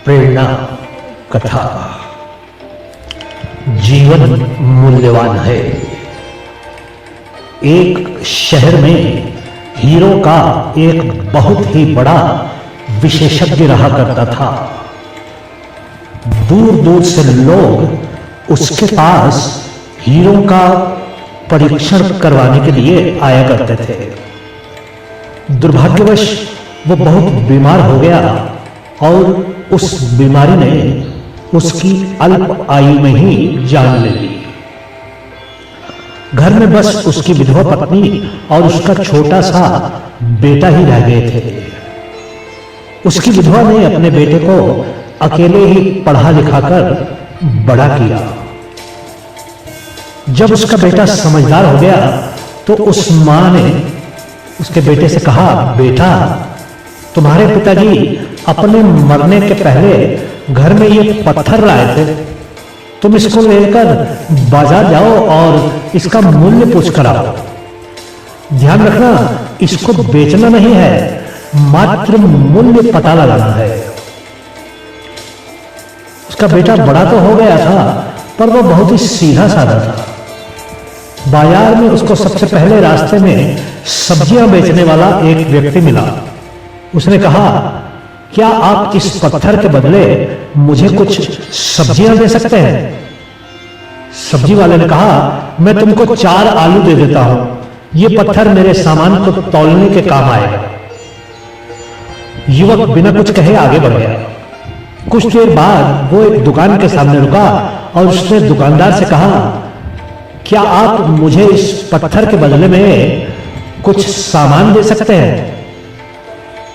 प्रेरणा कथा। जीवन मूल्यवान है। एक शहर में हीरो का एक बहुत ही बड़ा विशेषज्ञ रहा करता था। दूर दूर से लोग उसके पास हीरो का परीक्षण करवाने के लिए आया करते थे। दुर्भाग्यवश वो बहुत बीमार हो गया और उस बीमारी ने उसकी अल्प आयु में ही जान ले ली। घर में बस उसकी विधवा पत्नी और उसका छोटा सा बेटा ही रह गए थे। उसकी विधवा ने अपने बेटे को अकेले ही पढ़ा लिखाकर बड़ा किया। जब उसका बेटा समझदार हो गया तो उस मां ने उसके बेटे से कहा, बेटा, तुम्हारे पिताजी अपने मरने के पहले घर में ये पत्थर लाए थे। तुम इसको लेकर बाजार जाओ और इसका मूल्य पूछ कर आओ। ध्यान रखना, इसको बेचना नहीं है, मात्र मूल्य पता लगाना है। उसका बेटा बड़ा तो हो गया था, पर वो बहुत ही सीधा साधा था। बाजार में उसको सबसे पहले रास्ते में सब्जियां बेचने वाला एक व्यक्ति मिला। उसने कहा, क्या आप इस पत्थर के बदले मुझे कुछ सब्जियां दे सकते हैं? सब्जी वाले ने कहा, मैं तुमको 4 आलू दे देता हूं। ये पत्थर मेरे सामान को तौलने के काम आएगा। युवक बिना कुछ कहे आगे बढ़ गया। कुछ देर बाद वो एक दुकान के सामने रुका और उसने दुकानदार से कहा, क्या आप मुझे इस पत्थर के बदले में कुछ सामान दे सकते हैं?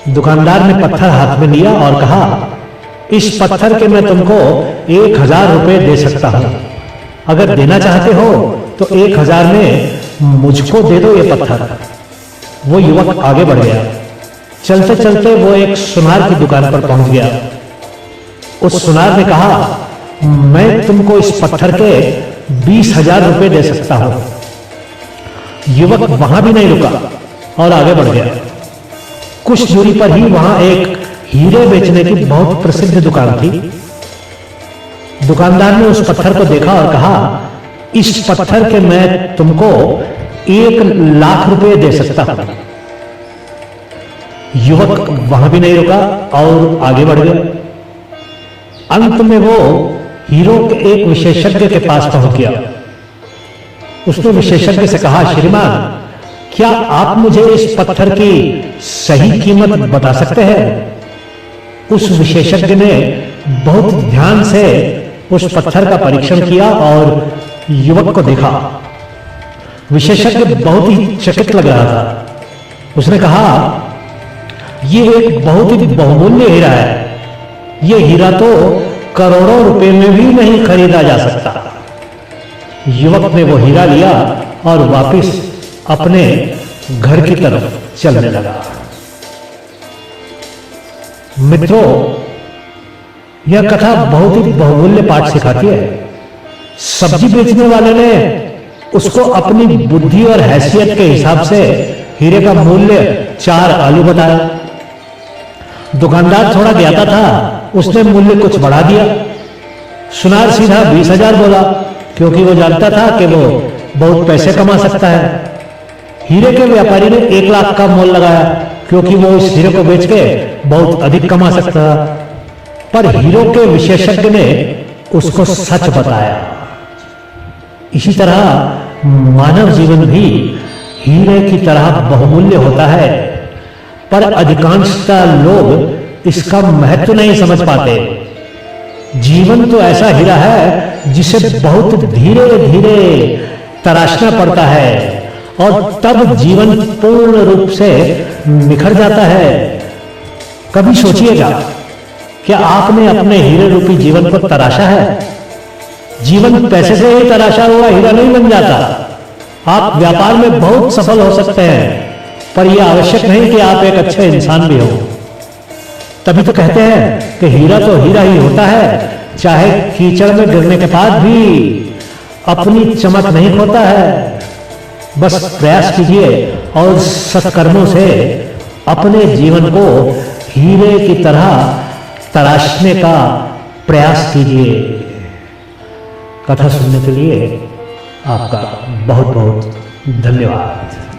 दुकानदार ने पत्थर हाथ में लिया और कहा, इस पत्थर के मैं तुमको 1000 रुपए दे सकता हूं। अगर देना चाहते हो तो 1000 में मुझको दे दो ये पत्थर। वो युवक आगे बढ़ गया। चलते चलते वो एक सुनार की दुकान पर पहुंच गया। उस सुनार ने कहा, मैं तुमको इस पत्थर के 20,000 रुपए दे सकता हूं। युवक वहां भी नहीं रुका और आगे बढ़ गया। कुछ दूरी पर ही वहां एक हीरे बेचने की बहुत प्रसिद्ध दुकान थी। दुकानदार ने उस पत्थर को देखा और कहा, इस पत्थर के मैं तुमको 1,00,000 रुपए दे सकता हूं। युवक वहां भी नहीं रुका और आगे बढ़ गया। अंत में वो हीरो के एक विशेषज्ञ के पास पहुंच गया। उसने विशेषज्ञ से कहा, श्रीमान, क्या आप मुझे इस पत्थर की सही कीमत बता सकते हैं? उस विशेषज्ञ ने बहुत ध्यान से उस पत्थर का परीक्षण किया और युवक को देखा। विशेषज्ञ बहुत ही चकित लग रहा था। उसने कहा, यह एक बहुत ही बहुमूल्य हीरा है। यह हीरा तो करोड़ों रुपए में भी नहीं खरीदा जा सकता। युवक ने वो हीरा लिया और वापस अपने घर की तरफ चलने लगा। मित्रों, यह कथा बहुत ही बहुमूल्य पाठ सिखाती है। सब्जी बेचने वाले ने उसको अपनी बुद्धि और हैसियत के हिसाब से हीरे का मूल्य 4 आलू बताया। दुकानदार थोड़ा ज्ञाता था, उसने मूल्य कुछ बढ़ा दिया। सुनार सीधा 20,000 बोला, क्योंकि वो जानता था कि वो बहुत पैसे कमा सकता है। हीरे के व्यापारी ने 1,00,000 का मोल लगाया, क्योंकि वो इस हीरे को बेच के बहुत अधिक कमा सकता था। पर हीरो के विशेषज्ञ ने उसको सच बताया। इसी तरह मानव जीवन भी हीरे की तरह बहुमूल्य होता है, पर अधिकांशतः लोग इसका महत्व नहीं समझ पाते। जीवन तो ऐसा हीरा है जिसे बहुत धीरे धीरे तराशना पड़ता है और तब जीवन पूर्ण रूप से निखर जाता है। कभी सोचिएगा, क्या आपने अपने हीरे रूपी जीवन को तराशा है? जीवन पैसे से ही तराशा हुआ हीरा नहीं बन जाता। आप व्यापार में बहुत सफल हो सकते हैं, पर यह आवश्यक नहीं कि आप एक अच्छे इंसान भी हो। तभी तो कहते हैं कि हीरा तो हीरा ही होता है, चाहे कीचड़ में गिरने के बाद भी अपनी चमक नहीं खोता है। बस प्रयास कीजिए और सत्कर्मों से अपने जीवन को हीरे की तरह तराशने का प्रयास कीजिए। कथा सुनने के लिए आपका बहुत बहुत धन्यवाद।